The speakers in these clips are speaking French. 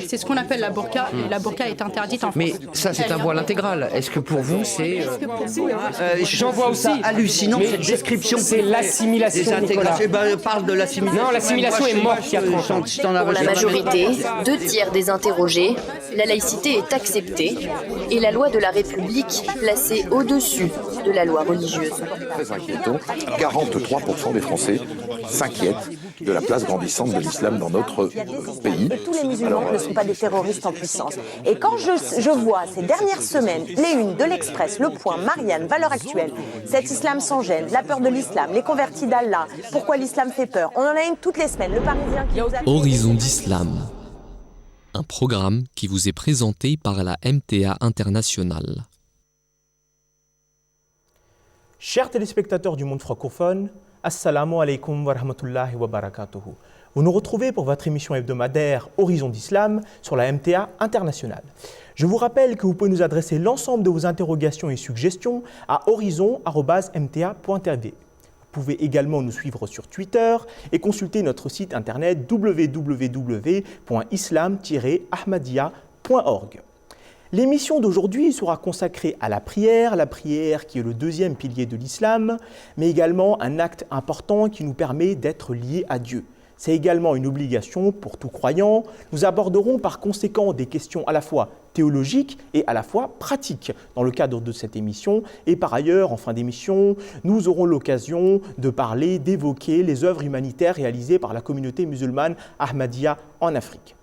C'est ce qu'on appelle la burqa, et la burqa est interdite en France. Mais ça, c'est un voile intégral. Est-ce que pour vous, c'est... J'en vois aussi. Hallucinant, cette description. C'est l'assimilation, Nicolas. Parle de l'assimilation. Non, l'assimilation est morte il y a 30 ans. Pour la majorité, 2/3 des interrogés, la laïcité est acceptée et la loi de la République placée au-dessus de la loi religieuse. Très inquiétant, 43% des Français s'inquiètent de la place grandissante de l'islam dans notre pays. Tous les musulmans ne sont pas des terroristes en puissance. Et quand je vois ces dernières semaines les unes de l'Express, Le Point, Marianne, Valeurs Actuelles, cet islam sans gêne, la peur de l'islam, les convertis d'Allah, pourquoi l'islam fait peur, on en a une toutes les semaines, Le Parisien qui nous a... Horizon d'Islam, un programme qui vous est présenté par la MTA International. Chers téléspectateurs du monde francophone, Assalamu alaikum wa rahmatullahi wa barakatuhu. Vous nous retrouvez pour votre émission hebdomadaire Horizon d'Islam sur la MTA International. Je vous rappelle que vous pouvez nous adresser l'ensemble de vos interrogations et suggestions à horizon@mta.tv. Vous pouvez également nous suivre sur Twitter et consulter notre site internet www.islam-ahmadiyya.org. L'émission d'aujourd'hui sera consacrée à la prière qui est le deuxième pilier de l'islam, mais également un acte important qui nous permet d'être liés à Dieu. C'est également une obligation pour tout croyant. Nous aborderons par conséquent des questions à la fois théologiques et à la fois pratiques dans le cadre de cette émission. Et par ailleurs, en fin d'émission, nous aurons l'occasion de parler, d'évoquer les œuvres humanitaires réalisées par la communauté musulmane Ahmadiyya en Afrique.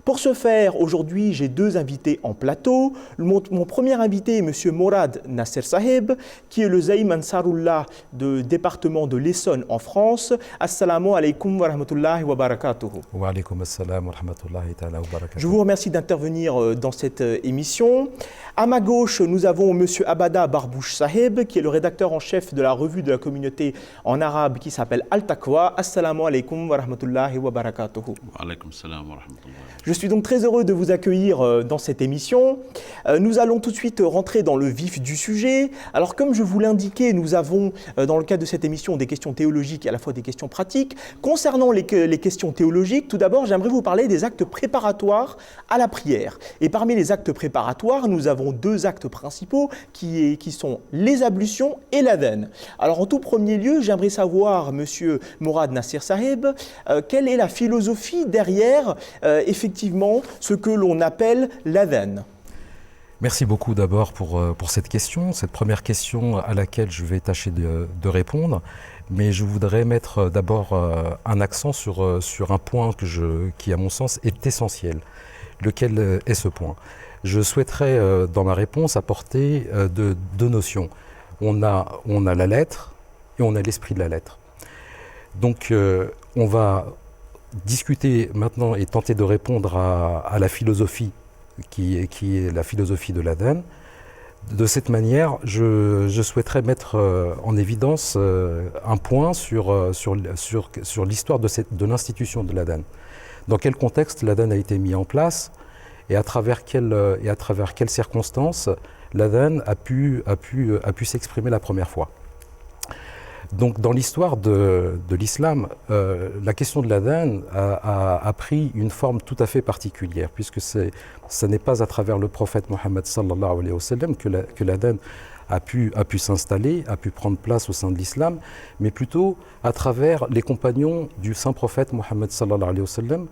Pour ce faire, aujourd'hui, j'ai deux invités en plateau. Mon premier invité est M. Morad Nasser Saheb, qui est le Zaïm Ansarullah du département de l'Essonne en France. Assalamu alaikum wa rahmatullahi wa barakatuhu. Wa alaikum assalam wa rahmatullahi ta'ala wa barakatuhu. Je vous remercie d'intervenir dans cette émission. À ma gauche, nous avons M. Abada Barbouch Saheb, qui est le rédacteur en chef de la revue de la communauté en arabe qui s'appelle Al-Taqwa. Assalamu alaikum wa rahmatullahi wa barakatuhu. Wa alaikum assalam wa rahmatullahi. Je suis donc très heureux de vous accueillir dans cette émission. Nous allons tout de suite rentrer dans le vif du sujet. Alors comme je vous l'indiquais, nous avons dans le cadre de cette émission des questions théologiques et à la fois des questions pratiques. Concernant les questions théologiques, tout d'abord j'aimerais vous parler des actes préparatoires à la prière. Et parmi les actes préparatoires, nous avons deux actes principaux qui sont les ablutions et l'adhan. Alors en tout premier lieu, j'aimerais savoir, Monsieur Morad Nasser Saheb, quelle est la philosophie derrière effectivement ce que l'on appelle l'adhan. Merci beaucoup d'abord pour cette question, cette première question à laquelle je vais tâcher de répondre. Mais je voudrais mettre d'abord un accent sur un point qui, à mon sens, est essentiel. Lequel est ce point? Je souhaiterais, dans ma réponse, apporter deux notions. On a la lettre et on a l'esprit de la lettre. Donc, on va discuter maintenant et tenter de répondre à la philosophie qui est la philosophie de l'adhan. De cette manière, je souhaiterais mettre en évidence un point sur l'histoire de l'institution de l'adhan. Dans quel contexte l'adhan a été mis en place et à travers quelles circonstances l'adhan a pu s'exprimer la première fois. Donc, dans l'histoire de l'islam, la question de l'adhan a pris une forme tout à fait particulière, puisque ce n'est pas à travers le prophète Mohammed sallallahu alayhi wa sallam que l'adhan a pu s'installer, a pu prendre place au sein de l'islam, mais plutôt à travers les compagnons du saint prophète Mohammed sallallahu alayhi wa sallam,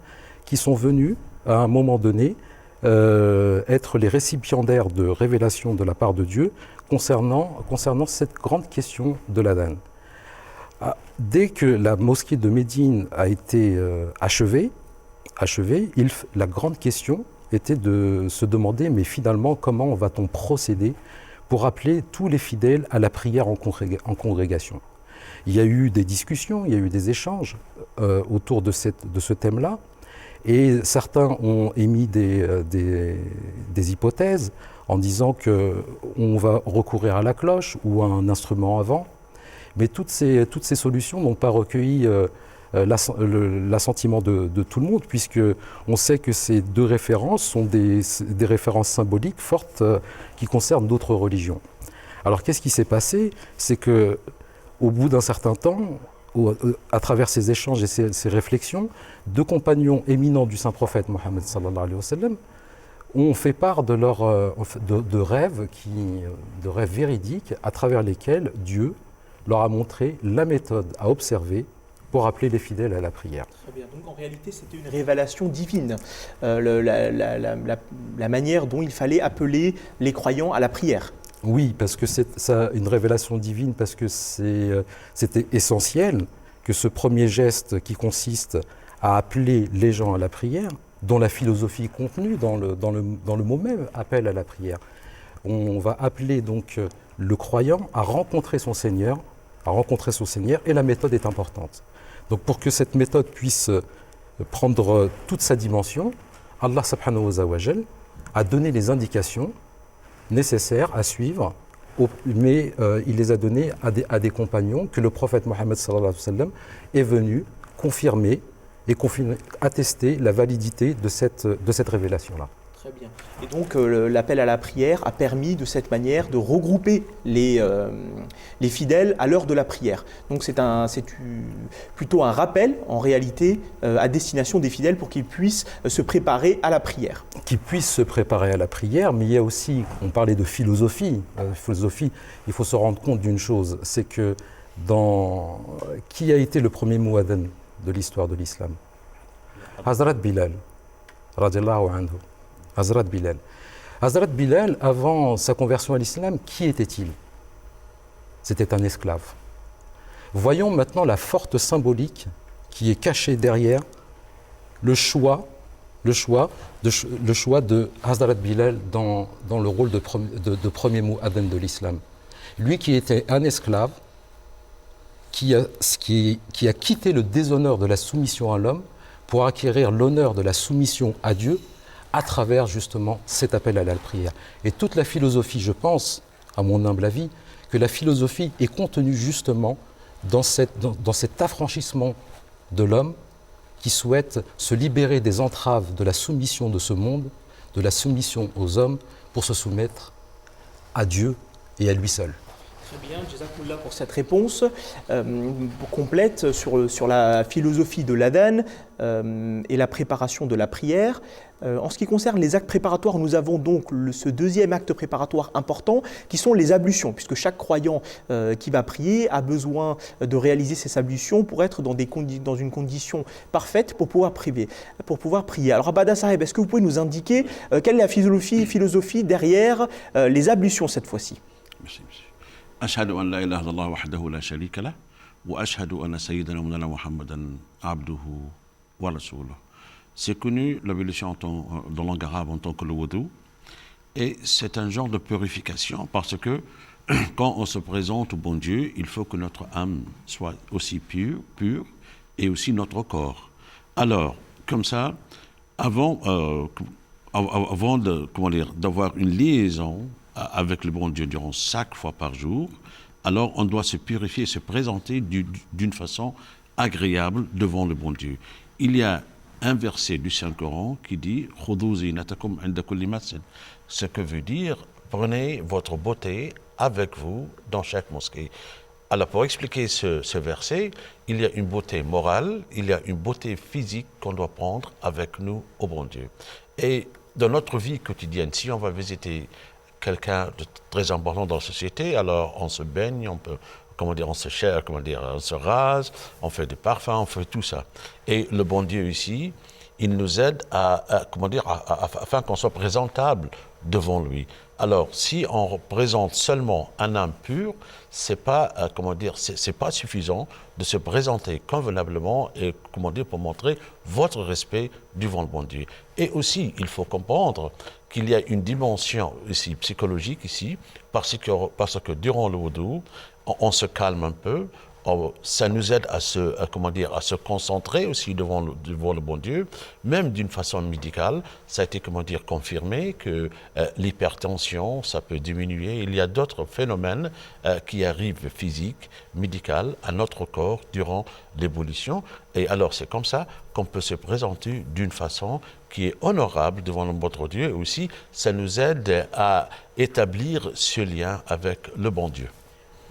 qui sont venus, à un moment donné, être les récipiendaires de révélations de la part de Dieu concernant cette grande question de l'adhan. Dès que la mosquée de Médine a été achevée, la grande question était de se demander, mais finalement, comment va-t-on procéder pour appeler tous les fidèles à la prière en congrégation? Il y a eu des discussions, il y a eu des échanges autour de ce thème-là, et certains ont émis des hypothèses en disant qu'on va recourir à la cloche ou à un instrument avant. Mais toutes ces solutions n'ont pas recueilli l'assentiment de tout le monde, puisqu'on sait que ces deux références sont des références symboliques fortes qui concernent d'autres religions. Alors qu'est-ce qui s'est passé? C'est qu'au bout d'un certain temps, à travers ces échanges et ces réflexions, deux compagnons éminents du Saint-Prophète Mohammed sallallahu alayhi wa sallam ont fait part de de rêves véridiques à travers lesquels Dieu leur a montré la méthode à observer pour appeler les fidèles à la prière. Très bien. Donc en réalité, c'était une révélation divine, la manière dont il fallait appeler les croyants à la prière. Oui, parce que c'est une révélation divine, parce que c'était essentiel que ce premier geste qui consiste à appeler les gens à la prière, dont la philosophie est contenue dans le mot même, appel à la prière. On va appeler donc le croyant à rencontrer son Seigneur, et la méthode est importante. Donc pour que cette méthode puisse prendre toute sa dimension, Allah subhanahu wa ta'ala a donné les indications nécessaires à suivre, mais il les a données à des compagnons que le prophète Mohammed sallallahu alayhi wa sallam est venu confirmer et attester la validité de cette révélation-là. Très bien. Et donc l'appel à la prière a permis de cette manière de regrouper les fidèles à l'heure de la prière. Donc c'est plutôt un rappel en réalité à destination des fidèles pour qu'ils puissent se préparer à la prière. Qu'ils puissent se préparer à la prière, mais il y a aussi, on parlait de philosophie. Philosophie, il faut se rendre compte d'une chose, c'est que qui a été le premier muadhin de l'histoire de l'islam? Hazrat Bilal, radiallahu anhu. Hazrat Bilal. Hazrat Bilal, avant sa conversion à l'islam, qui était-il? C'était un esclave. Voyons maintenant la forte symbolique qui est cachée derrière le choix de Hazrat Bilal dans le rôle de premier muadhin de l'islam. Lui qui était un esclave, qui a quitté le déshonneur de la soumission à l'homme pour acquérir l'honneur de la soumission à Dieu, à travers justement cet appel à la prière. Et toute la philosophie, je pense, à mon humble avis, que la philosophie est contenue justement dans cet affranchissement de l'homme qui souhaite se libérer des entraves de la soumission de ce monde, de la soumission aux hommes, pour se soumettre à Dieu et à lui seul. Très bien, Jazakumullah pour cette réponse complète sur la philosophie de l'adhan et la préparation de la prière. En ce qui concerne les actes préparatoires, nous avons donc ce deuxième acte préparatoire important qui sont les ablutions, puisque chaque croyant qui va prier a besoin de réaliser ces ablutions pour être dans une condition parfaite pour pouvoir prier. Alors Abada Saheb, est-ce que vous pouvez nous indiquer quelle est la philosophie derrière les ablutions cette fois-ci? Merci, monsieur. أشهد أن لا إله إلا الله وحده لا شريك له وأشهد أن سيدنا مولانا محمدا عبده ورسوله. C'est connu l'ablution dans langue arabe en tant que le wudu, et c'est un genre de purification parce que quand on se présente au bon Dieu, il faut que notre âme soit aussi pure et aussi notre corps. Alors, comme ça, avant d'avoir une liaison avec le bon Dieu durant 5 fois par jour, alors on doit se purifier, se présenter d'une façon agréable devant le bon Dieu. Il y a un verset du Saint-Coran qui dit « Khudhu zinatakum inda kulli masjid », ce que veut dire « Prenez votre beauté avec vous dans chaque mosquée ». Alors pour expliquer ce verset, il y a une beauté morale, il y a une beauté physique qu'on doit prendre avec nous au bon Dieu. Et dans notre vie quotidienne, si on va visiter quelqu'un de très important dans la société, alors on se baigne, on peut, on se rase, on fait des parfums, on fait tout ça. Et le bon Dieu ici, il nous aide afin qu'on soit présentable devant lui. Alors, si on représente seulement un âme pur, c'est pas, c'est pas suffisant de se présenter convenablement et, pour montrer votre respect devant le bon Dieu. Et aussi, il faut comprendre qu'il y a une dimension ici, psychologique ici, parce que durant le wudu, on se calme un peu, ça nous aide à se concentrer aussi devant le bon Dieu, même d'une façon médicale. Ça a été, confirmé que l'hypertension, ça peut diminuer. Il y a d'autres phénomènes qui arrivent physiques, médicales, à notre corps durant l'évolution. Et alors, c'est comme ça qu'on peut se présenter d'une façon qui est honorable devant notre Dieu. Et aussi, ça nous aide à établir ce lien avec le bon Dieu.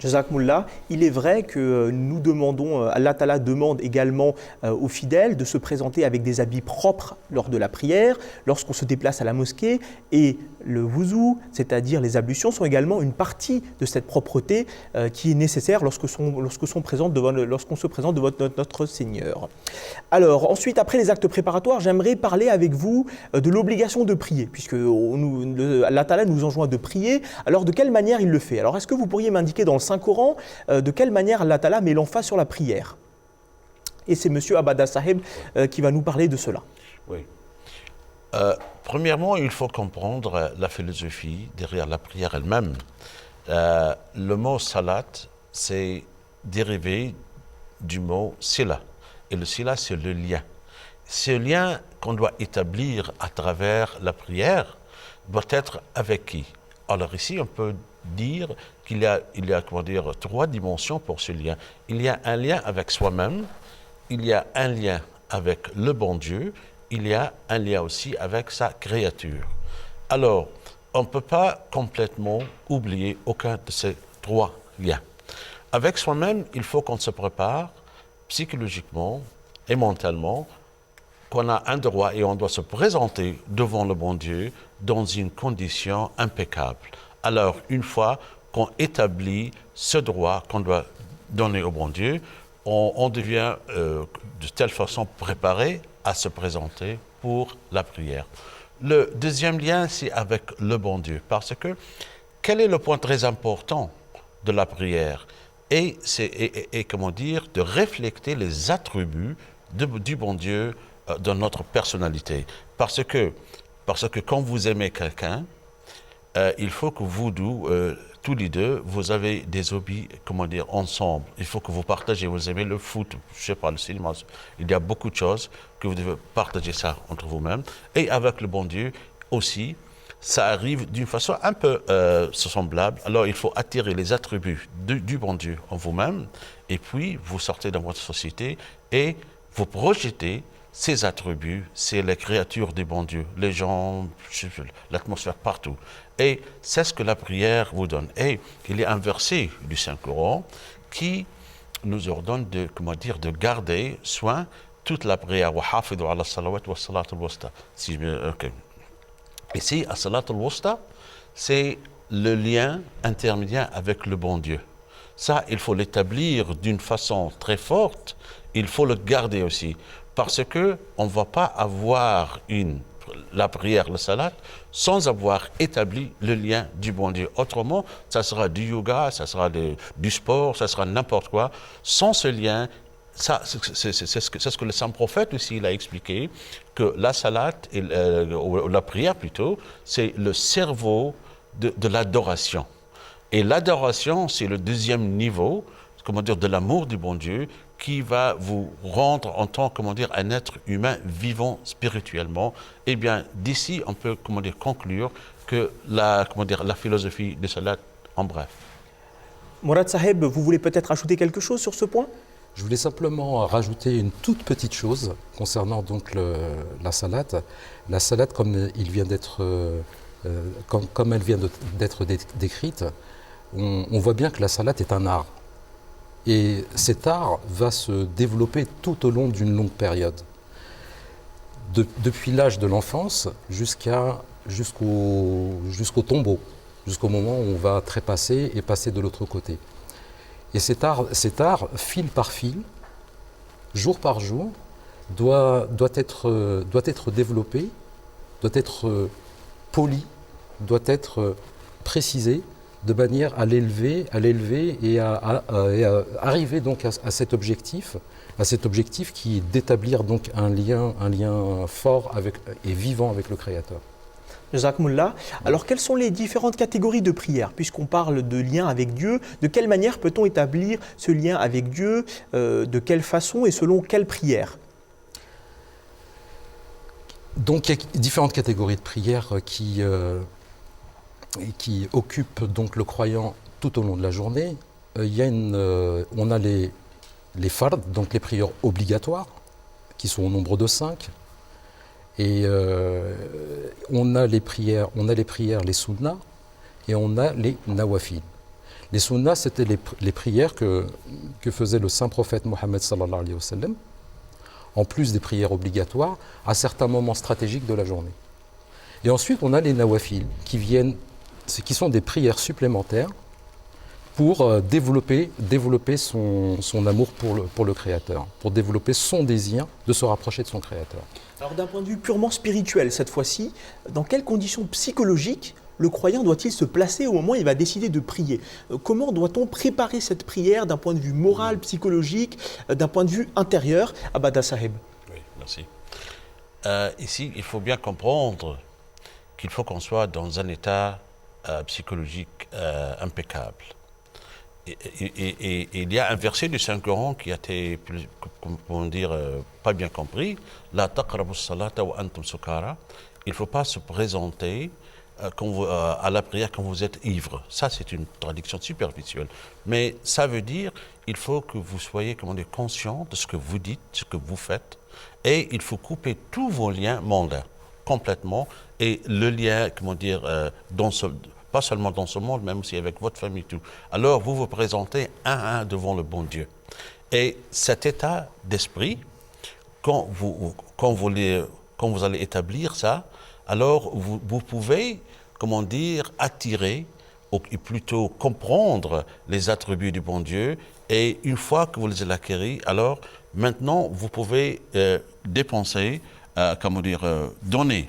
Jazakumullah, il est vrai que nous demandons, Allah Ta'ala demande également aux fidèles de se présenter avec des habits propres lors de la prière, lorsqu'on se déplace à la mosquée, et le wuzu, c'est-à-dire les ablutions, sont également une partie de cette propreté qui est nécessaire lorsqu'on se présente devant notre Seigneur. Alors, ensuite, après les actes préparatoires, j'aimerais parler avec vous de l'obligation de prier, puisque Allah Ta'ala nous enjoint de prier. Alors, de quelle manière il le fait? Alors, est-ce que vous pourriez m'indiquer dans le Saint-Coran de quelle manière Allah Ta'ala met l'emphase sur la prière? Et c'est M. Abada Saheb qui va nous parler de cela. Oui. Premièrement, il faut comprendre la philosophie derrière la prière elle-même. Le mot salat, c'est dérivé du mot sila. Et le sila, c'est le lien. Ce lien qu'on doit établir à travers la prière doit être avec qui? Alors ici, on peut dire qu'il y a comment dire, 3 dimensions pour ce lien. Il y a un lien avec soi-même, il y a un lien avec le bon Dieu, il y a un lien aussi avec sa créature. Alors, on ne peut pas complètement oublier aucun de ces 3 liens. Avec soi-même, il faut qu'on se prépare psychologiquement et mentalement, qu'on a un droit et on doit se présenter devant le bon Dieu dans une condition impeccable. Alors, une fois qu'on établit ce droit qu'on doit donner au bon Dieu, on devient de telle façon préparé à se présenter pour la prière. Le deuxième lien, c'est avec le bon Dieu, parce que quel est le point très important de la prière? Et c'est, comment dire, de refléter les attributs du bon Dieu dans notre personnalité. Parce que quand vous aimez quelqu'un, il faut que vous deux, tous les deux, vous avez des hobbies, comment dire, ensemble. Il faut que vous partagez, vous aimez le foot, je ne sais pas, le cinéma. Il y a beaucoup de choses que vous devez partager ça entre vous-mêmes. Et avec le bon Dieu aussi, ça arrive d'une façon un peu semblable. Alors il faut attirer les attributs du bon Dieu en vous-même, et puis vous sortez dans votre société et vous projetez ces attributs, c'est les créatures du bon Dieu, les gens, l'atmosphère partout. Et c'est ce que la prière vous donne. Et il y a un verset du Saint-Coran qui nous ordonne de, comment dire, de garder soin toute la prière. Ici, as-salat al-wusta, c'est le lien intermédiaire avec le bon Dieu. Ça, il faut l'établir d'une façon très forte, il faut le garder aussi. Parce qu'on ne va pas avoir la prière, le salat, sans avoir établi le lien du bon Dieu. Autrement, ça sera du yoga, ça sera du sport, ça sera n'importe quoi. Sans ce lien, c'est ce que le saint prophète aussi il a expliqué, que la salat, ou la prière plutôt, c'est le cerveau de l'adoration. Et l'adoration, c'est le deuxième niveau, comment dire, de l'amour du bon Dieu, qui va vous rendre en tant, comment dire, un être humain vivant spirituellement. Eh bien, d'ici, on peut, comment dire, conclure que la philosophie de salat, en bref. Mourad Saheb, vous voulez peut-être ajouter quelque chose sur ce point? Je voulais simplement rajouter une toute petite chose concernant donc la salat. La salat, comme elle vient d'être décrite, on voit bien que la salat est un art. Et cet art va se développer tout au long d'une longue période. Depuis l'âge de l'enfance jusqu'au tombeau, jusqu'au moment où on va trépasser et passer de l'autre côté. Et cet art, fil par fil, jour par jour, doit être développé, doit être poli, doit être précisé, de manière à l'élever et à arriver donc à cet objectif qui est d'établir donc un lien fort et vivant avec le Créateur. Jazakumullah. Alors, quelles sont les différentes catégories de prière? Puisqu'on parle de lien avec Dieu, de quelle manière peut-on établir ce lien avec Dieu? De quelle façon et selon quelle prière? Donc, il y a différentes catégories de prières qui occupent donc le croyant tout au long de la journée. On a les fards, donc les prières obligatoires, qui sont au nombre de 5. Et on a les prières, les sunnahs, et on a les nawafil. Les sunnas, c'était les prières que faisait le saint prophète Mohammed sallallahu alayhi wa sallam, en plus des prières obligatoires, à certains moments stratégiques de la journée. Et ensuite, on a les nawafil, qui sont des prières supplémentaires pour développer son amour pour le Créateur, pour développer son désir de se rapprocher de son Créateur. Alors d'un point de vue purement spirituel, cette fois-ci, dans quelles conditions psychologiques le croyant doit-il se placer au moment où il va décider de prier? Comment doit-on préparer cette prière d'un point de vue moral, psychologique, d'un point de vue intérieur? Abada Saheb. Oui, merci. Ici, il faut bien comprendre qu'il faut qu'on soit dans un état psychologique impeccable. Et il y a un verset du Saint-Coran qui a été, comment dire, pas bien compris. La taqrabu salata wa antum sukara. Il ne faut pas se présenter à la prière quand vous êtes ivre. Ça, c'est une traduction superficielle. Mais ça veut dire il faut que vous soyez, comment dire, conscient de ce que vous dites, ce que vous faites. Et il faut couper tous vos liens mondains, complètement. Et le lien, comment dire, pas seulement dans ce monde, même aussi avec votre famille, tout. Alors, vous vous présentez un à un devant le bon Dieu. Et cet état d'esprit, quand vous allez établir ça, alors vous pouvez, comment dire, attirer, ou plutôt comprendre les attributs du bon Dieu. Et une fois que vous les avez acquis, alors maintenant, vous pouvez dépenser, comment dire, donner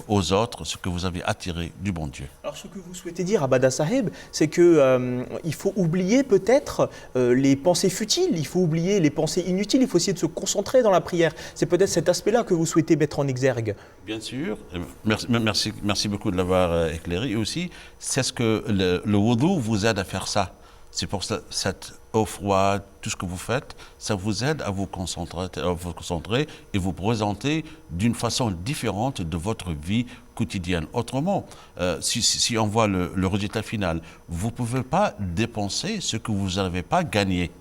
aux autres ce que vous avez attiré du bon Dieu. Alors ce que vous souhaitez dire, Abada Saheb, c'est qu'il faut oublier peut-être les pensées futiles, il faut oublier les pensées inutiles, il faut essayer de se concentrer dans la prière. C'est peut-être cet aspect-là que vous souhaitez mettre en exergue. Bien sûr, merci beaucoup de l'avoir éclairé. Et aussi, c'est ce que le wudu vous aide à faire ça. C'est pour ça, cette eau froide, tout ce que vous faites, ça vous aide à vous concentrer et vous présenter d'une façon différente de votre vie quotidienne. Autrement, si on voit le résultat final, vous ne pouvez pas dépenser ce que vous n'avez pas gagné.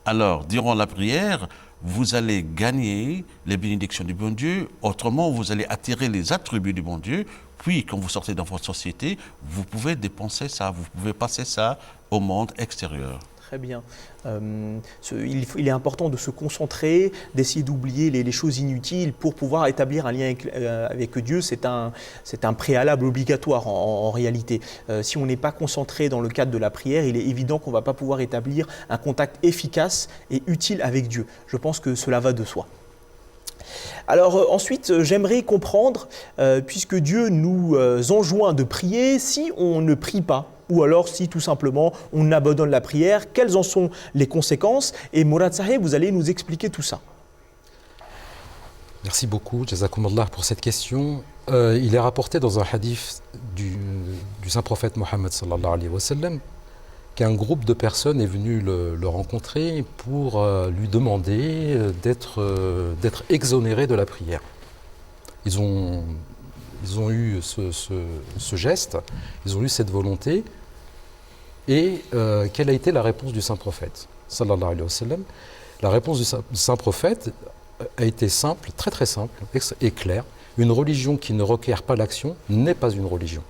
Alors, durant la prière, vous allez gagner les bénédictions du bon Dieu. Autrement, vous allez attirer les attributs du bon Dieu. Puis, quand vous sortez dans votre société, vous pouvez dépenser ça, vous pouvez passer ça au monde extérieur. Très bien. Il est important de se concentrer, d'essayer d'oublier les choses inutiles pour pouvoir établir un lien avec Dieu. C'est un préalable obligatoire en réalité. Si on n'est pas concentré dans le cadre de la prière, il est évident qu'on ne va pas pouvoir établir un contact efficace et utile avec Dieu. Je pense que cela va de soi. Alors ensuite, j'aimerais comprendre, puisque Dieu nous enjoint de prier, si on ne prie pas, ou alors si tout simplement on abandonne la prière, quelles en sont les conséquences? Et Mourad Saheb, vous allez nous expliquer tout ça. Merci beaucoup, Jazakumullah, pour cette question. Il est rapporté dans un hadith du saint prophète Mohammed sallallahu alayhi wa sallam qu'un groupe de personnes est venu le rencontrer pour lui demander d'être exonéré de la prière. Ils ont eu ce geste, ils ont eu cette volonté. Et quelle a été la réponse du saint prophète sallallahu alayhi wa sallam? La réponse du saint prophète a été simple, très très simple et claire. Une religion qui ne requiert pas l'action n'est pas une religion.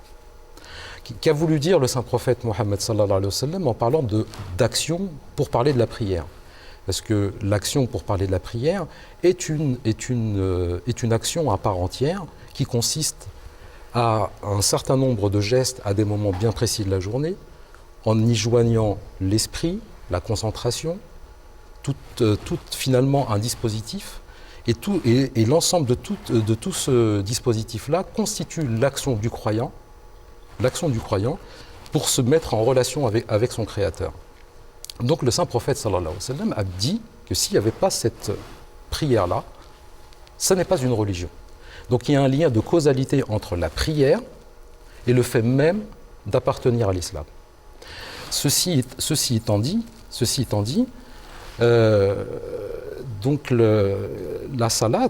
Qu'a voulu dire le saint prophète Mohammed sallallahu alayhi wa sallam en parlant d'action pour parler de la prière? Parce que l'action pour parler de la prière est une action à part entière qui consiste à un certain nombre de gestes à des moments bien précis de la journée, en y joignant l'esprit, la concentration, tout finalement un dispositif, et l'ensemble de tout ce dispositif-là constitue l'action du croyant pour se mettre en relation avec son Créateur. Donc le saint prophète sallallahu alayhi wa sallam a dit que s'il n'y avait pas cette prière-là, ça n'est pas une religion. Donc il y a un lien de causalité entre la prière et le fait même d'appartenir à l'islam. Ceci étant dit, donc la salat,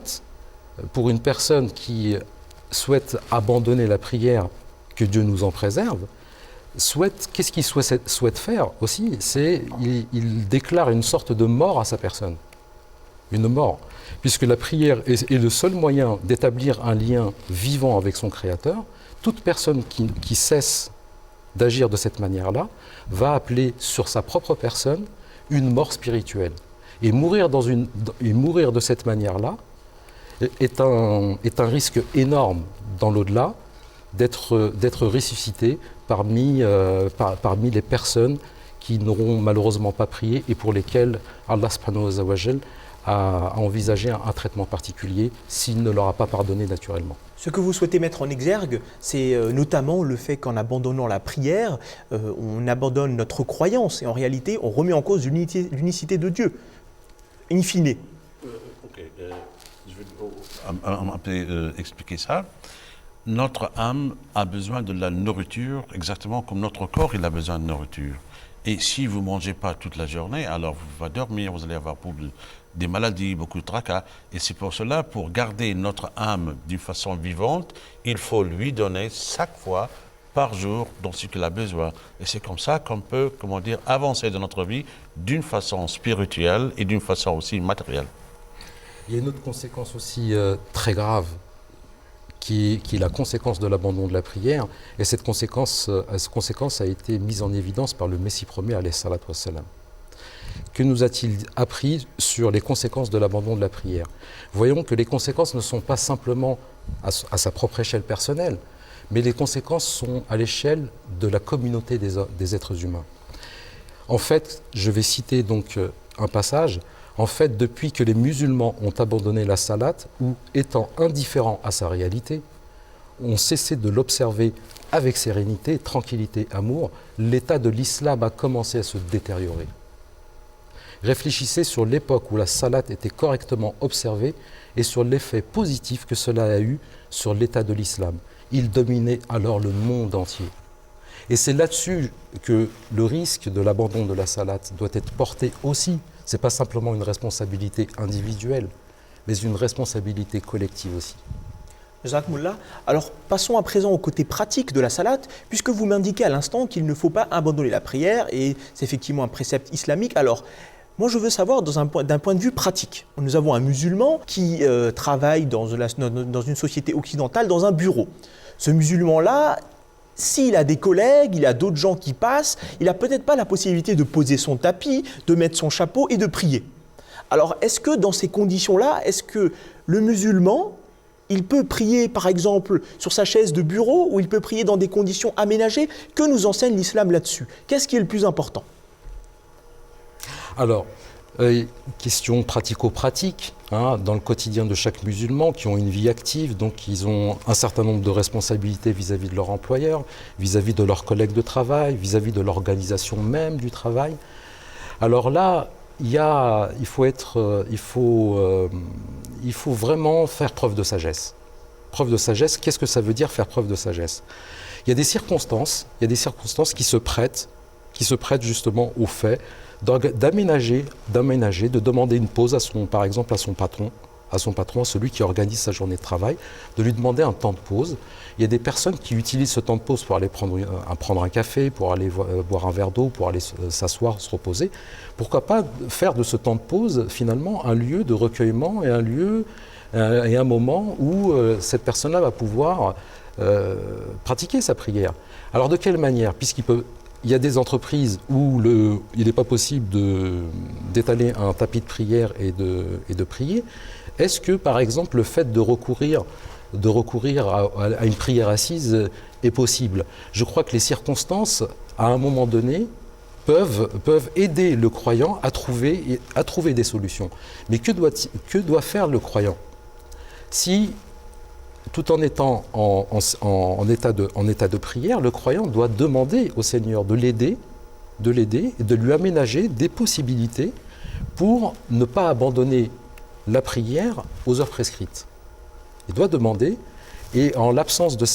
pour une personne qui souhaite abandonner la prière, que Dieu nous en préserve, qu'est-ce qu'il souhaite faire aussi? Il déclare une sorte de mort à sa personne. Une mort. Puisque la prière est le seul moyen d'établir un lien vivant avec son Créateur. Toute personne qui cesse d'agir de cette manière-là, va appeler sur sa propre personne une mort spirituelle. Et mourir de cette manière-là est un risque énorme dans l'au-delà d'être ressuscité parmi les personnes qui n'auront malheureusement pas prié et pour lesquelles Allah subhanahu wa ta'ala a envisagé un traitement particulier s'il ne leur a pas pardonné naturellement. Ce que vous souhaitez mettre en exergue, c'est notamment le fait qu'en abandonnant la prière, on abandonne notre croyance et en réalité, on remet en cause l'unicité de Dieu, in fine. Je vais expliquer ça. Notre âme a besoin de la nourriture exactement comme notre corps il a besoin de nourriture. Et si vous ne mangez pas toute la journée, alors vous allez dormir, vous allez avoir des maladies, beaucoup de tracas. Et c'est pour cela, pour garder notre âme d'une façon vivante, il faut lui donner chaque fois, par jour, dans ce qu'il a besoin. Et c'est comme ça qu'on peut, avancer dans notre vie d'une façon spirituelle et d'une façon aussi matérielle. Il y a une autre conséquence aussi très grave, qui est la conséquence de l'abandon de la prière. Et cette conséquence a été mise en évidence par le Messie premier, alayhi salatu wassalam. Que nous a-t-il appris sur les conséquences de l'abandon de la prière? Voyons que les conséquences ne sont pas simplement à sa propre échelle personnelle, mais les conséquences sont à l'échelle de la communauté des êtres humains. En fait, je vais citer donc un passage. En fait, depuis que les musulmans ont abandonné la salate, ou étant indifférents à sa réalité, ont cessé de l'observer avec sérénité, tranquillité, amour, l'état de l'islam a commencé à se détériorer. Réfléchissez sur l'époque où la salate était correctement observée et sur l'effet positif que cela a eu sur l'état de l'islam. Il dominait alors le monde entier. Et c'est là-dessus que le risque de l'abandon de la salate doit être porté aussi. Ce n'est pas simplement une responsabilité individuelle, mais une responsabilité collective aussi. Jazakumullah. Alors passons à présent au côté pratique de la salate, puisque vous m'indiquez à l'instant qu'il ne faut pas abandonner la prière, et c'est effectivement un précepte islamique. Alors, moi je veux savoir d'un point de vue pratique. Nous avons un musulman qui travaille dans une société occidentale, dans un bureau. Ce musulman-là, s'il a des collègues, il a d'autres gens qui passent, il n'a peut-être pas la possibilité de poser son tapis, de mettre son chapeau et de prier. Alors, est-ce que dans ces conditions-là, est-ce que le musulman, il peut prier par exemple sur sa chaise de bureau ou il peut prier dans des conditions aménagées? Que nous enseigne l'islam là-dessus? Qu'est-ce qui est le plus important? Alors, question pratico-pratique, dans le quotidien de chaque musulman qui ont une vie active, donc ils ont un certain nombre de responsabilités vis-à-vis de leur employeur, vis-à-vis de leurs collègues de travail, vis-à-vis de l'organisation même du travail. Alors là, il faut vraiment faire preuve de sagesse. Preuve de sagesse, qu'est-ce que ça veut dire faire preuve de sagesse? Il y a des circonstances qui se prêtent justement au fait d'aménager, de demander une pause par exemple à son patron, à celui qui organise sa journée de travail, de lui demander un temps de pause. Il y a des personnes qui utilisent ce temps de pause pour aller prendre un café, pour aller boire un verre d'eau, pour aller s'asseoir, se reposer. Pourquoi pas faire de ce temps de pause finalement un lieu de recueillement et un moment où cette personne-là va pouvoir pratiquer sa prière. Alors de quelle manière? Il y a des entreprises où il n'est pas possible d'étaler un tapis de prière et de prier. Est-ce que, par exemple, le fait de recourir à une prière assise est possible? Je crois que les circonstances, à un moment donné, peuvent aider le croyant à trouver des solutions. Mais que doit faire le croyant? Si, tout en étant en état de prière, le croyant doit demander au Seigneur de l'aider et de lui aménager des possibilités pour ne pas abandonner la prière aux heures prescrites. Il doit demander, et en l'absence de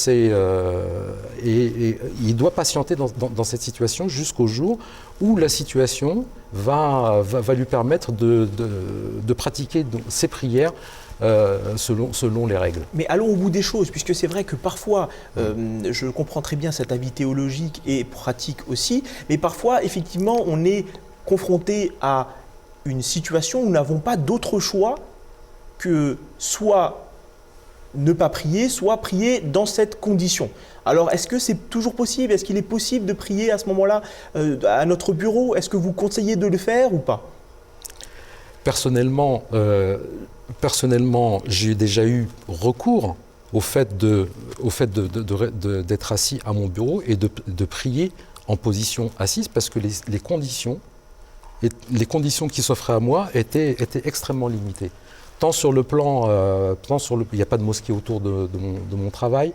il doit patienter dans cette situation jusqu'au jour où la situation va lui permettre de pratiquer ses prières selon les règles. Mais allons au bout des choses, puisque c'est vrai que parfois, je comprends très bien cet avis théologique et pratique aussi, mais parfois, effectivement, on est confronté à une situation où nous n'avons pas d'autre choix que soit ne pas prier, soit prier dans cette condition. Alors, est-ce que c'est toujours possible? Est-ce qu'il est possible de prier à ce moment-là à notre bureau? Est-ce que vous conseillez de le faire ou pas? Personnellement, j'ai déjà eu recours au fait d'être assis à mon bureau et de prier en position assise, parce que les conditions qui s'offraient à moi étaient extrêmement limitées. Tant sur le plan, il n'y a pas de mosquée autour de mon travail,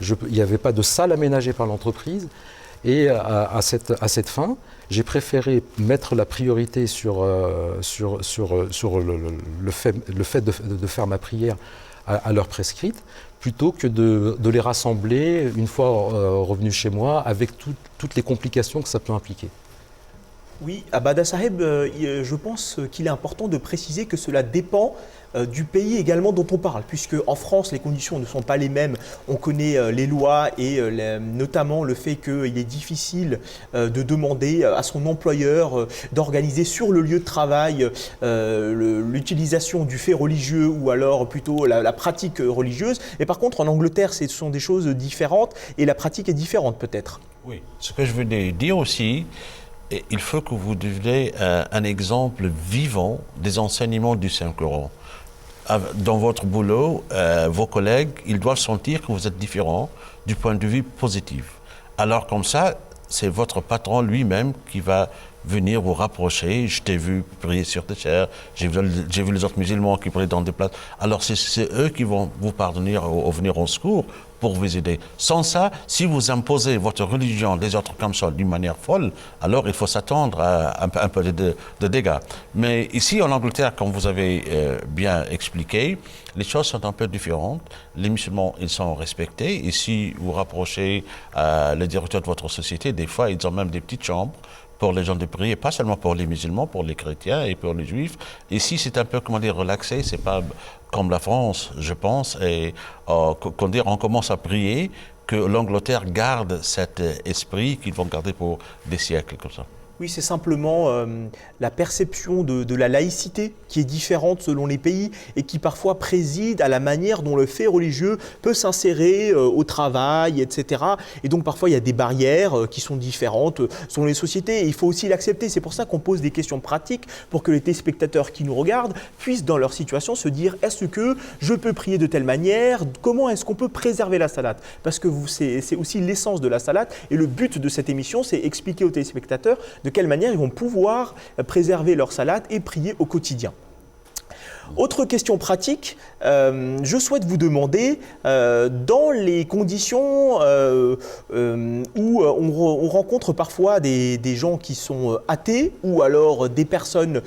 il n'y avait pas de salle aménagée par l'entreprise, et à cette fin, j'ai préféré mettre la priorité sur le fait de faire ma prière à l'heure prescrite, plutôt que de les rassembler une fois revenu chez moi, avec toutes les complications que ça peut impliquer. Oui, Abada Saheb, je pense qu'il est important de préciser que cela dépend du pays également dont on parle, puisque en France, les conditions ne sont pas les mêmes. On connaît les lois et notamment le fait qu'il est difficile de demander à son employeur d'organiser sur le lieu de travail l'utilisation du fait religieux ou alors plutôt la pratique religieuse. Et par contre, en Angleterre, ce sont des choses différentes et la pratique est différente peut-être. Oui, ce que je veux dire aussi, il faut que vous deveniez un exemple vivant des enseignements du Saint-Coran. Dans votre boulot, vos collègues, ils doivent sentir que vous êtes différent du point de vue positif. Alors comme ça, c'est votre patron lui-même qui va venir vous rapprocher. Je t'ai vu prier sur tes chairs, j'ai vu les autres musulmans qui prient dans des places. Alors c'est eux qui vont vous pardonner ou venir au secours pour vous aider. Sans ça, si vous imposez votre religion des autres comme ça d'une manière folle, alors il faut s'attendre à un peu de dégâts. Mais ici en Angleterre, comme vous avez bien expliqué, les choses sont un peu différentes. Les musulmans, ils sont respectés. Et si vous rapprochez le directeur de votre société, des fois, ils ont même des petites chambres pour les gens de prier, pas seulement pour les musulmans, pour les chrétiens et pour les juifs. Ici, c'est un peu, comment dire, relaxé, c'est pas comme la France, je pense, et on commence à prier, que l'Angleterre garde cet esprit qu'ils vont garder pour des siècles, comme ça. Oui, c'est simplement la perception de la laïcité qui est différente selon les pays et qui parfois préside à la manière dont le fait religieux peut s'insérer au travail, etc. Et donc parfois il y a des barrières qui sont différentes selon les sociétés et il faut aussi l'accepter. C'est pour ça qu'on pose des questions pratiques pour que les téléspectateurs qui nous regardent puissent dans leur situation se dire est-ce que je peux prier de telle manière? Comment est-ce qu'on peut préserver la salate? Parce que c'est aussi l'essence de la salate et le but de cette émission, c'est expliquer aux téléspectateurs de quelle manière ils vont pouvoir préserver leur salade et prier au quotidien. Autre question pratique, je souhaite vous demander, dans les conditions où on rencontre parfois des gens qui sont athées ou alors des personnes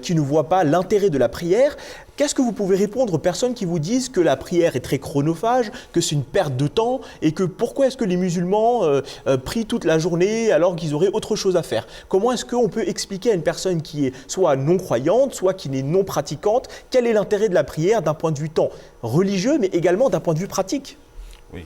qui ne voient pas l'intérêt de la prière, qu'est-ce que vous pouvez répondre aux personnes qui vous disent que la prière est très chronophage, que c'est une perte de temps et que pourquoi est-ce que les musulmans prient toute la journée alors qu'ils auraient autre chose à faire? Comment est-ce qu'on peut expliquer à une personne qui est soit non-croyante, soit qui n'est non pratiquante, quel est l'intérêt de la prière d'un point de vue tant religieux mais également d'un point de vue pratique? Oui.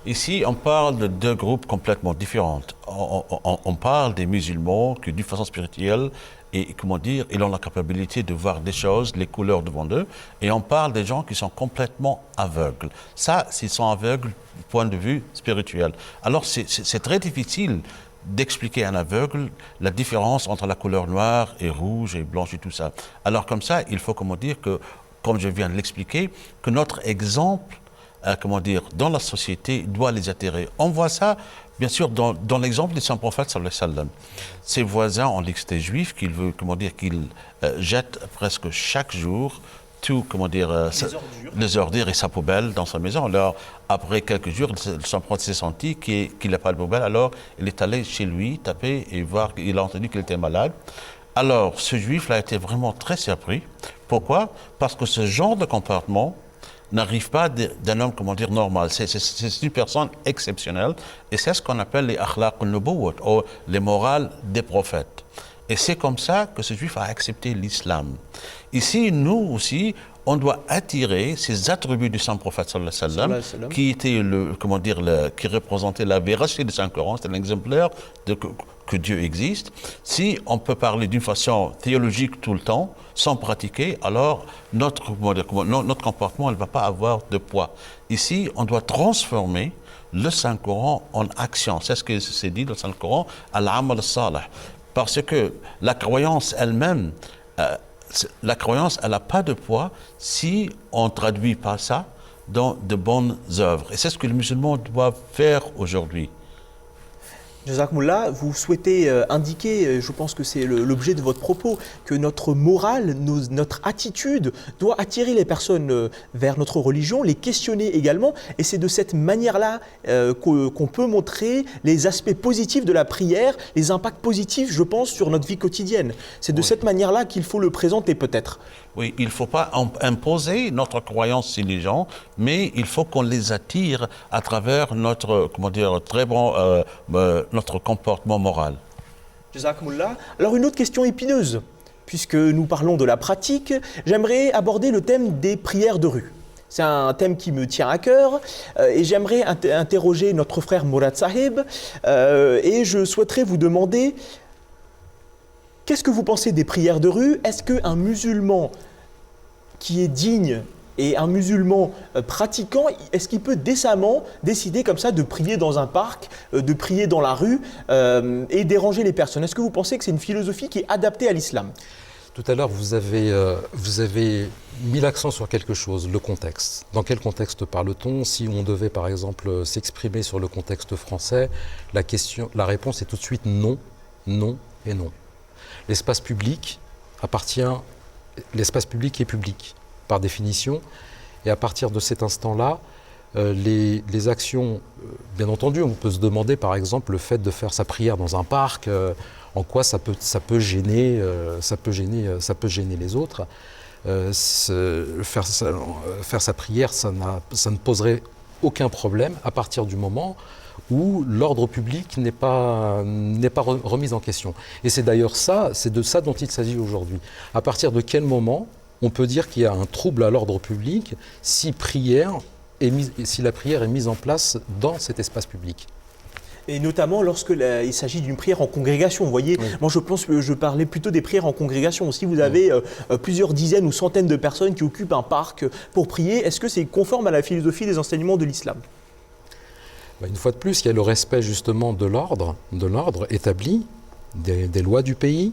Ici, on parle de deux groupes complètement différents. On parle des musulmans qui, d'une façon spirituelle, et comment dire, ils ont la capacité de voir des choses, les couleurs devant eux, et on parle des gens qui sont complètement aveugles. Ça, s'ils sont aveugles du point de vue spirituel. Alors, c'est très difficile d'expliquer à un aveugle la différence entre la couleur noire et rouge et blanche et tout ça. Alors, comme ça, il faut, comment dire, que, comme je viens de l'expliquer, que notre exemple, comment dire, dans la société doit les attirer. On voit ça, bien sûr, dans l'exemple du Saint-Prophète, sallallahu alayhi wa sallam. Ses voisins ont dit que c'était juif, qu'il veut, comment dire, qu'il jette presque chaque jour tout, comment dire, les ordures et sa poubelle dans sa maison. Alors, après quelques jours, le Saint-Prophète s'est senti qu'il n'a pas de poubelle, alors il est allé chez lui, taper et voir, il a entendu qu'il était malade. Alors, ce juif-là a été vraiment très surpris. Pourquoi? Parce que ce genre de comportement n'arrive pas d'un homme, comment dire, normal. C'est une personne exceptionnelle et c'est ce qu'on appelle les akhlaq al-nubuwwat, ou les morales des prophètes. Et c'est comme ça que ce juif a accepté l'islam. Ici, nous aussi, on doit attirer ces attributs du Saint-Prophète sallallahu alayhi wa sallam, qui était qui représentait la véracité du Saint-Coran, c'est l'exemplaire que Dieu existe. Si on peut parler d'une façon théologique tout le temps, sans pratiquer, alors notre comportement ne va pas avoir de poids. Ici, on doit transformer le Saint-Coran en action. C'est ce que c'est dit dans le Saint-Coran, al-amal salih. Parce que la croyance elle-même, elle n'a pas de poids si on ne traduit pas ça dans de bonnes œuvres. Et c'est ce que les musulmans doivent faire aujourd'hui. Jazakumullah, vous souhaitez indiquer, je pense que c'est l'objet de votre propos, que notre morale, notre attitude doit attirer les personnes vers notre religion, les questionner également, et c'est de cette manière-là qu'on peut montrer les aspects positifs de la prière, les impacts positifs, je pense, sur notre vie quotidienne. C'est de cette manière-là qu'il faut le présenter peut-être. Oui, il ne faut pas imposer notre croyance sur les gens, mais il faut qu'on les attire à travers notre, notre comportement moral. Jazakumullah. Alors une autre question épineuse, puisque nous parlons de la pratique, j'aimerais aborder le thème des prières de rue. C'est un thème qui me tient à cœur et j'aimerais interroger notre frère Mourad Sahib et je souhaiterais vous demander qu'est-ce que vous pensez des prières de rue? Est-ce qu'un musulman qui est digne et un musulman pratiquant, est-ce qu'il peut décemment décider comme ça de prier dans un parc, de prier dans la rue et déranger les personnes? Est-ce que vous pensez que c'est une philosophie qui est adaptée à l'islam? Tout à l'heure, vous avez mis l'accent sur quelque chose, le contexte. Dans quel contexte parle-t-on? Si on devait, par exemple, s'exprimer sur le contexte français, la réponse est tout de suite non, non et non. L'espace public est public, par définition, et à partir de cet instant-là, les actions, bien entendu, on peut se demander, par exemple, le fait de faire sa prière dans un parc, en quoi ça peut gêner les autres. Faire sa prière, ça ne poserait aucun problème à partir du moment où l'ordre public n'est pas remis en question. Et c'est d'ailleurs c'est de ça dont il s'agit aujourd'hui. À partir de quel moment on peut dire qu'il y a un trouble à l'ordre public si la prière est mise en place dans cet espace public? Et notamment lorsqu'il s'agit d'une prière en congrégation. Vous voyez, oui. Moi je parlais plutôt des prières en congrégation. Si vous avez plusieurs dizaines ou centaines de personnes qui occupent un parc pour prier, est-ce que c'est conforme à la philosophie des enseignements de l'islam? Une fois de plus, il y a le respect justement de l'ordre établi, des lois du pays.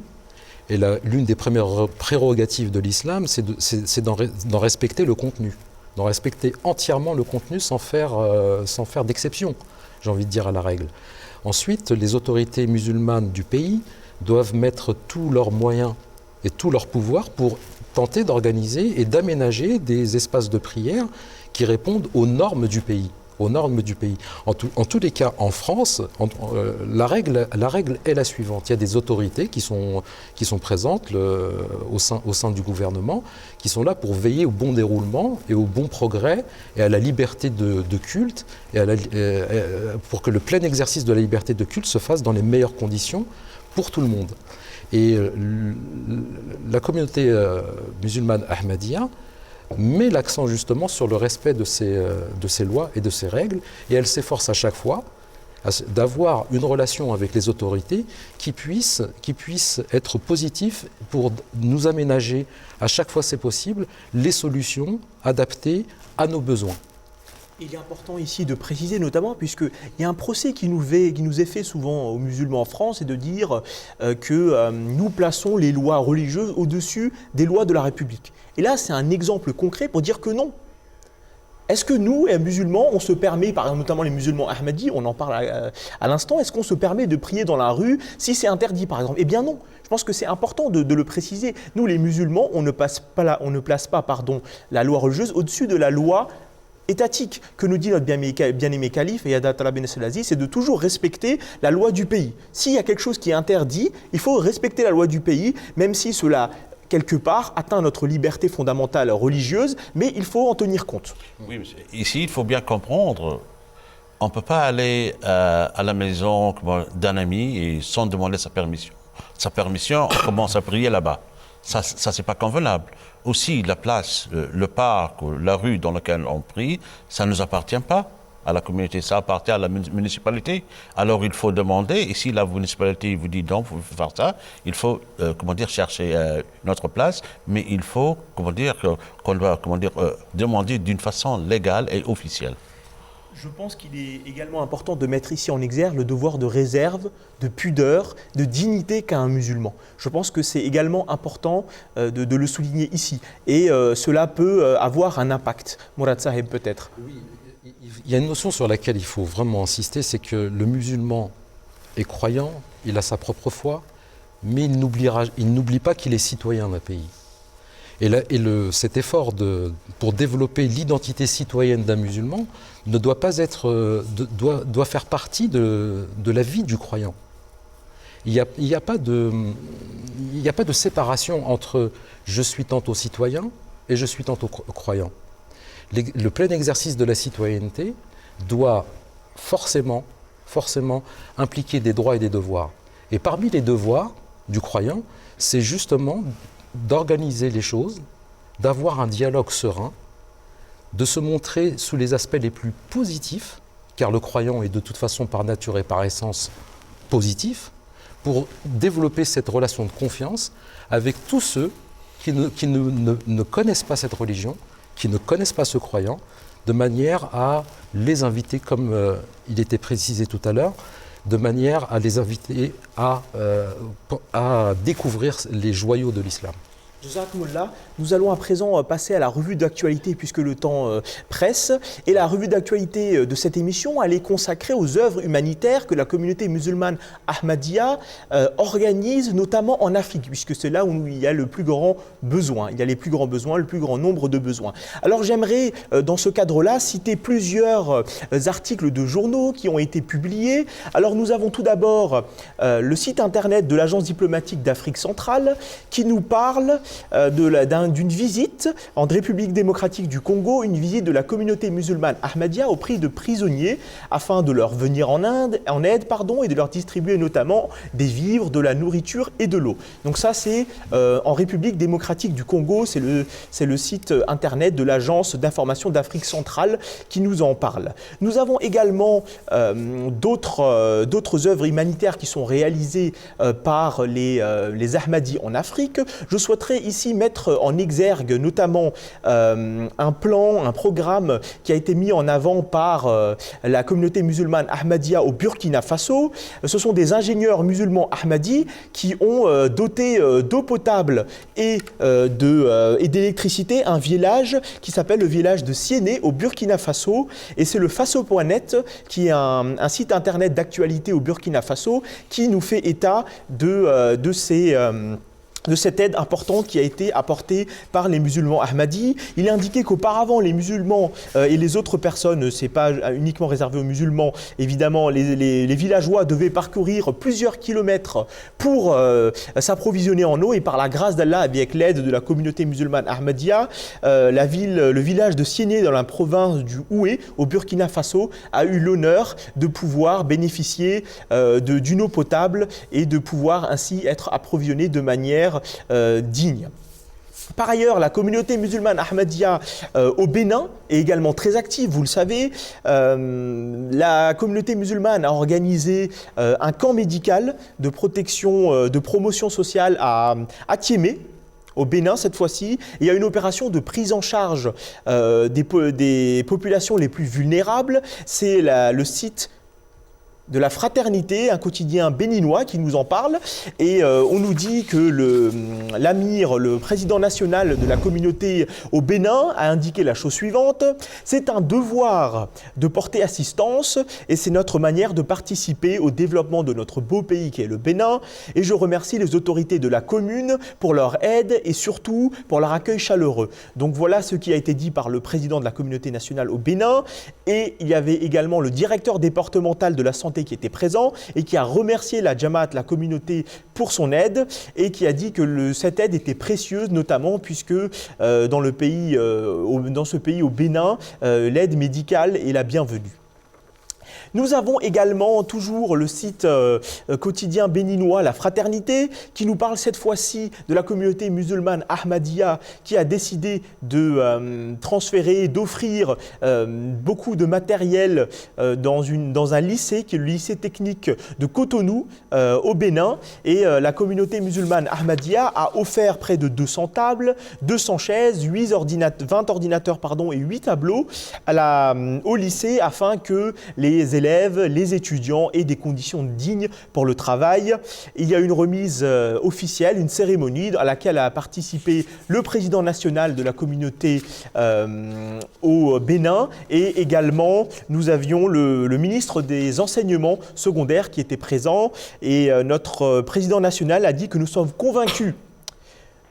Et l'une des premières prérogatives de l'islam, c'est d'en respecter le contenu, d'en respecter entièrement le contenu sans faire d'exception, j'ai envie de dire, à la règle. Ensuite, les autorités musulmanes du pays doivent mettre tous leurs moyens et tout leur pouvoir pour tenter d'organiser et d'aménager des espaces de prière qui répondent aux normes du pays. En tous les cas, en France, la règle est la suivante. Il y a des autorités qui sont présentes au sein du gouvernement, qui sont là pour veiller au bon déroulement et au bon progrès et à la liberté de culte, pour que le plein exercice de la liberté de culte se fasse dans les meilleures conditions pour tout le monde. Et la communauté musulmane ahmadiyya met l'accent justement sur le respect de ces lois et de ces règles, et elle s'efforce à chaque fois d'avoir une relation avec les autorités qui puisse être positive pour nous aménager, à chaque fois c'est possible, les solutions adaptées à nos besoins. Il est important ici de préciser notamment, puisqu'il y a un procès qui nous est fait souvent aux musulmans en France, et de dire que nous plaçons les lois religieuses au-dessus des lois de la République. Et là, c'est un exemple concret pour dire que non. Est-ce que nous, musulmans, on se permet, par exemple, notamment les musulmans ahmadis, on en parle à l'instant, est-ce qu'on se permet de prier dans la rue si c'est interdit, par exemple? Eh bien non. Je pense que c'est important de le préciser. Nous, les musulmans, on ne place pas la loi religieuse au-dessus de la loi étatique. Que nous dit notre bien-aimé calife, Ayatollah Talha Ben Selazi, c'est de toujours respecter la loi du pays. S'il y a quelque chose qui est interdit, il faut respecter la loi du pays, même si cela, quelque part, atteint notre liberté fondamentale religieuse, mais il faut en tenir compte. Oui, ici, il faut bien comprendre, on ne peut pas aller à la maison d'un ami et sans demander sa permission. Sa permission, on commence à prier là-bas. Ça c'est pas convenable. Aussi, la place, le parc, la rue dans laquelle on prie, ça ne nous appartient pas à la communauté, ça appartient à la municipalité. Alors il faut demander, et si la municipalité vous dit non, vous pouvez faire ça, il faut, chercher notre place, mais il faut, qu'on doit, demander d'une façon légale et officielle. Je pense qu'il est également important de mettre ici en exergue le devoir de réserve, de pudeur, de dignité qu'a un musulman. Je pense que c'est également important de le souligner ici. Et cela peut avoir un impact. Mourad Saheb, peut-être. Oui, il y a une notion sur laquelle il faut vraiment insister, c'est que le musulman est croyant, il a sa propre foi, mais il n'oublie pas qu'il est citoyen d'un pays. Et cet effort pour développer l'identité citoyenne d'un musulman ne doit pas être, doit faire partie de la vie du croyant. Il n'y a pas de séparation entre je suis tantôt citoyen et je suis tantôt croyant. Le plein exercice de la citoyenneté doit forcément impliquer des droits et des devoirs. Et parmi les devoirs du croyant, c'est justement d'organiser les choses, d'avoir un dialogue serein, de se montrer sous les aspects les plus positifs, car le croyant est de toute façon par nature et par essence positif, pour développer cette relation de confiance avec tous ceux qui ne connaissent pas cette religion, qui ne connaissent pas ce croyant, de manière à les inviter, comme il était précisé tout à l'heure, de manière à les inviter à découvrir les joyaux de l'islam. Jazakumullah. Nous allons à présent passer à la revue d'actualité puisque le temps presse. Et la revue d'actualité de cette émission, elle est consacrée aux œuvres humanitaires que la communauté musulmane Ahmadiyya organise, notamment en Afrique, puisque c'est là où il y a le plus grand besoin. Il y a les plus grands besoins, le plus grand nombre de besoins. Alors j'aimerais, dans ce cadre-là, citer plusieurs articles de journaux qui ont été publiés. Alors nous avons tout d'abord le site internet de l'Agence diplomatique d'Afrique centrale qui nous parle d'une visite en République démocratique du Congo, une visite de la communauté musulmane Ahmadiyya au prix de prisonniers afin de leur venir en aide et de leur distribuer notamment des vivres, de la nourriture et de l'eau. Donc ça c'est en République démocratique du Congo, c'est le site internet de l'Agence d'information d'Afrique centrale qui nous en parle. Nous avons également d'autres œuvres humanitaires qui sont réalisées par les Ahmadis en Afrique. Je souhaiterais ici mettre en exergue notamment un programme qui a été mis en avant par la communauté musulmane Ahmadiyya au Burkina Faso. Ce sont des ingénieurs musulmans Ahmadis qui ont doté d'eau potable et d'électricité un village qui s'appelle le village de Siéné au Burkina Faso. Et c'est le Faso.net qui est un site internet d'actualité au Burkina Faso qui nous fait état de cette aide importante qui a été apportée par les musulmans Ahmadis. Il est indiqué qu'auparavant, les musulmans et les autres personnes, c'est pas uniquement réservé aux musulmans, évidemment, les villageois devaient parcourir plusieurs kilomètres pour s'approvisionner en eau et par la grâce d'Allah, avec l'aide de la communauté musulmane Ahmadiyya, le village de Siéné dans la province du Houé, au Burkina Faso, a eu l'honneur de pouvoir bénéficier d'une eau potable et de pouvoir ainsi être approvisionné de manière digne. Par ailleurs, la communauté musulmane Ahmadiyya au Bénin est également très active, vous le savez. La communauté musulmane a organisé un camp médical de protection, de promotion sociale à Thiémé, au Bénin cette fois-ci. Il y a une opération de prise en charge des populations les plus vulnérables. C'est le site de la Fraternité, un quotidien béninois qui nous en parle. Et on nous dit que l'amir, le président national de la communauté au Bénin, a indiqué la chose suivante: c'est un devoir de porter assistance et c'est notre manière de participer au développement de notre beau pays qui est le Bénin. Et je remercie les autorités de la commune pour leur aide et surtout pour leur accueil chaleureux. Donc voilà ce qui a été dit par le président de la communauté nationale au Bénin. Et il y avait également le directeur départemental de la santé qui était présent et qui a remercié la Jamaat, la communauté, pour son aide et qui a dit que cette aide était précieuse, notamment puisque dans ce pays au Bénin, l'aide médicale est la bienvenue. Nous avons également toujours le site quotidien béninois La Fraternité qui nous parle cette fois-ci de la communauté musulmane Ahmadiyya qui a décidé de transférer, d'offrir beaucoup de matériel dans un lycée qui est le lycée technique de Cotonou au Bénin. Et la communauté musulmane Ahmadiyya a offert près de 200 tables, 200 chaises, 20 ordinateurs et 8 tableaux au lycée afin que les élèves, les étudiants aient des conditions dignes pour le travail. Il y a une remise officielle, une cérémonie à laquelle a participé le président national de la communauté au Bénin et également nous avions le ministre des enseignements secondaires qui était présent et notre président national a dit que nous sommes convaincus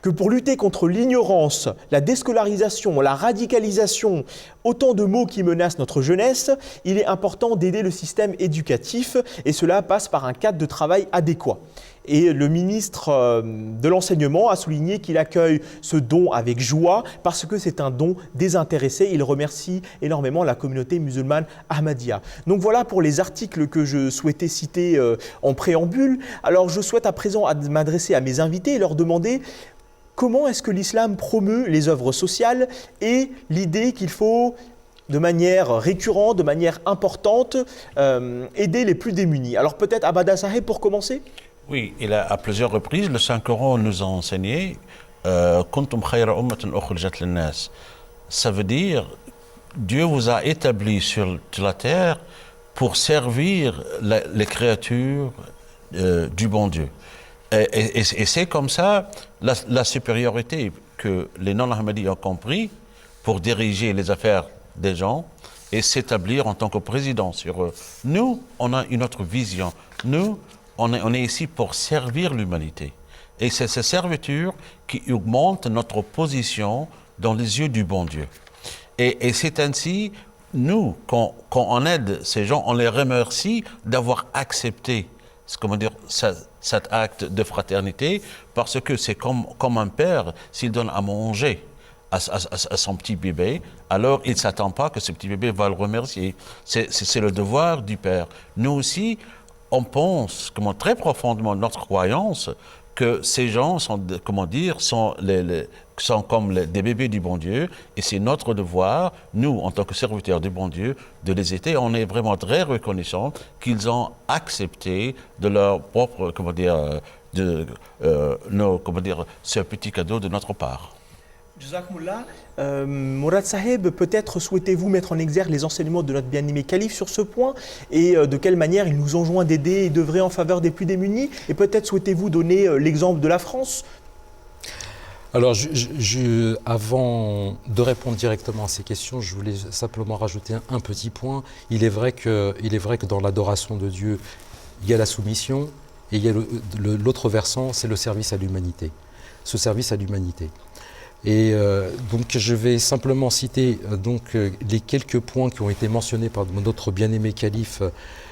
que pour lutter contre l'ignorance, la déscolarisation, la radicalisation, autant de maux qui menacent notre jeunesse, il est important d'aider le système éducatif et cela passe par un cadre de travail adéquat. Et le ministre de l'enseignement a souligné qu'il accueille ce don avec joie parce que c'est un don désintéressé. Il remercie énormément la communauté musulmane Ahmadiyya. Donc voilà pour les articles que je souhaitais citer en préambule. Alors je souhaite à présent m'adresser à mes invités et leur demander comment est-ce que l'islam promeut les œuvres sociales et l'idée qu'il faut de manière récurrente, de manière importante, aider les plus démunis. Alors peut-être Abada Saheb pour commencer. Oui, il a à plusieurs reprises, le Saint-Coran nous a enseigné Kuntum khayra ummatin ukhrijat lin-nas. Ça veut dire Dieu vous a établi sur la terre pour servir les créatures du bon Dieu. Et c'est comme ça la supériorité que les non-Ahmadis ont compris pour diriger les affaires des gens et s'établir en tant que président sur eux. Nous, on a une autre vision. Nous, on est ici pour servir l'humanité. Et c'est cette serviture qui augmente notre position dans les yeux du bon Dieu. Et c'est ainsi, nous, quand on aide ces gens, on les remercie d'avoir accepté cet acte de fraternité, parce que c'est comme un père, s'il donne à manger à son petit bébé, alors il ne s'attend pas que ce petit bébé va le remercier. C'est le devoir du père. Nous aussi, on pense, très profondément, notre croyance, que ces gens sont comme des bébés du bon Dieu, et c'est notre devoir, nous, en tant que serviteurs du bon Dieu, de les aider. On est vraiment très reconnaissants qu'ils ont accepté de leur propre, ce petit cadeau de notre part. Jazakumullah. Mourad Saheb, peut-être souhaitez-vous mettre en exergue les enseignements de notre bien-aimé calife sur ce point et de quelle manière il nous enjoint d'aider et d'œuvrer en faveur des plus démunis, et peut-être souhaitez-vous donner l'exemple de la France. Alors, avant de répondre directement à ces questions, je voulais simplement rajouter un petit point. Il est vrai que dans l'adoration de Dieu, il y a la soumission et il y a l'autre versant, c'est le service à l'humanité. Ce service à l'humanité. Et donc je vais simplement citer les quelques points qui ont été mentionnés par notre bien-aimé calife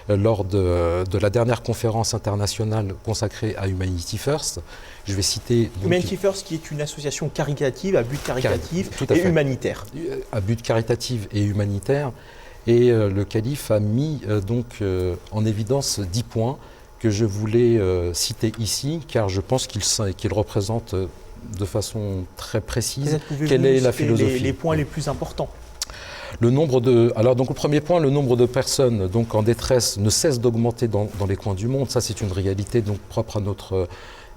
lors de la dernière conférence internationale consacrée à Humanity First. Je vais citer... Humanity First qui est une association caritative à but caritatif et humanitaire. À but caritatif et humanitaire. Et le calife a mis en évidence 10 points que je voulais citer ici, car je pense qu'il représente de façon très précise quelle est la philosophie. Les points les plus importants. Alors le premier point, le nombre de personnes en détresse ne cesse d'augmenter dans les coins du monde. Ça, c'est une réalité propre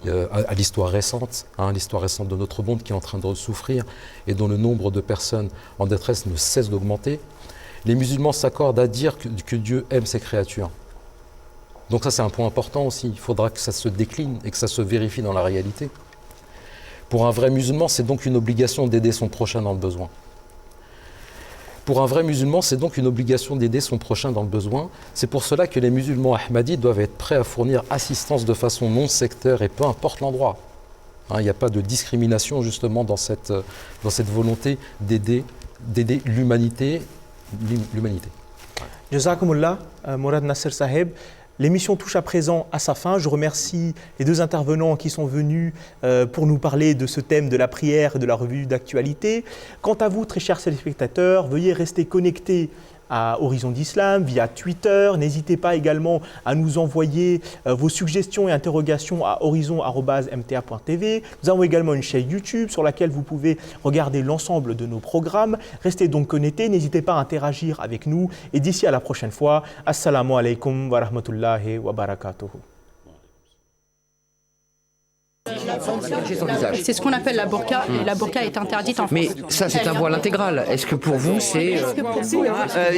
à l'histoire récente, l'histoire récente de notre monde qui est en train de souffrir et dont le nombre de personnes en détresse ne cesse d'augmenter. Les musulmans s'accordent à dire que Dieu aime ses créatures. Donc ça, c'est un point important aussi. Il faudra que ça se décline et que ça se vérifie dans la réalité. Pour un vrai musulman, c'est donc une obligation d'aider son prochain dans le besoin. Pour un vrai musulman, c'est donc une obligation d'aider son prochain dans le besoin. C'est pour cela que les musulmans ahmadis doivent être prêts à fournir assistance de façon non sectaire et peu importe l'endroit. Il n'y a pas de discrimination justement dans cette volonté d'aider l'humanité. Jazakumullah, Mourad Nasser Saheb. L'émission touche à présent à sa fin. Je remercie les deux intervenants qui sont venus pour nous parler de ce thème de la prière et de la revue d'actualité. Quant à vous, très chers téléspectateurs, veuillez rester connectés à Horizon d'Islam via Twitter. N'hésitez pas également à nous envoyer vos suggestions et interrogations à horizon@mta.tv. Nous avons également une chaîne YouTube sur laquelle vous pouvez regarder l'ensemble de nos programmes. Restez donc connectés, n'hésitez pas à interagir avec nous. Et d'ici à la prochaine fois, assalamu alaikum wa rahmatullahi wa barakatuh. C'est ce qu'on appelle la burqa, et la burqa est interdite en France. Mais ça, c'est un voile intégral. Est-ce que pour vous, c'est...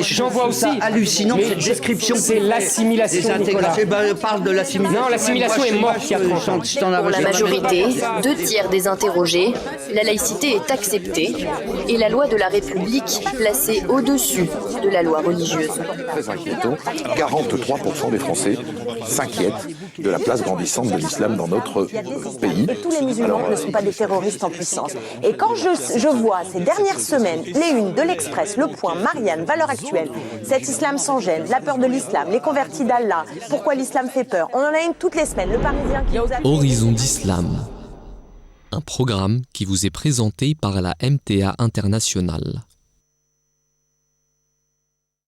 J'en vois aussi. hallucinant, cette description. C'est l'assimilation, Nicolas. Parle de l'assimilation. Non, l'assimilation est morte il y a 30 ans. Pour la majorité, 2/3 des interrogés, la laïcité est acceptée et la loi de la République placée au-dessus de la loi religieuse. Très inquiétant. 43% des Français s'inquiètent de la place grandissante de l'islam dans notre pays. Tous les musulmans ne sont pas des terroristes en puissance. Et quand je vois ces dernières semaines les unes de l'Express, Le Point, Marianne, Valeurs Actuelles, cet islam sans gêne, la peur de l'islam, les convertis d'Allah, pourquoi l'islam fait peur, on en a une toutes les semaines, le Parisien qui nous a... Horizon d'Islam, un programme qui vous est présenté par la MTA Internationale.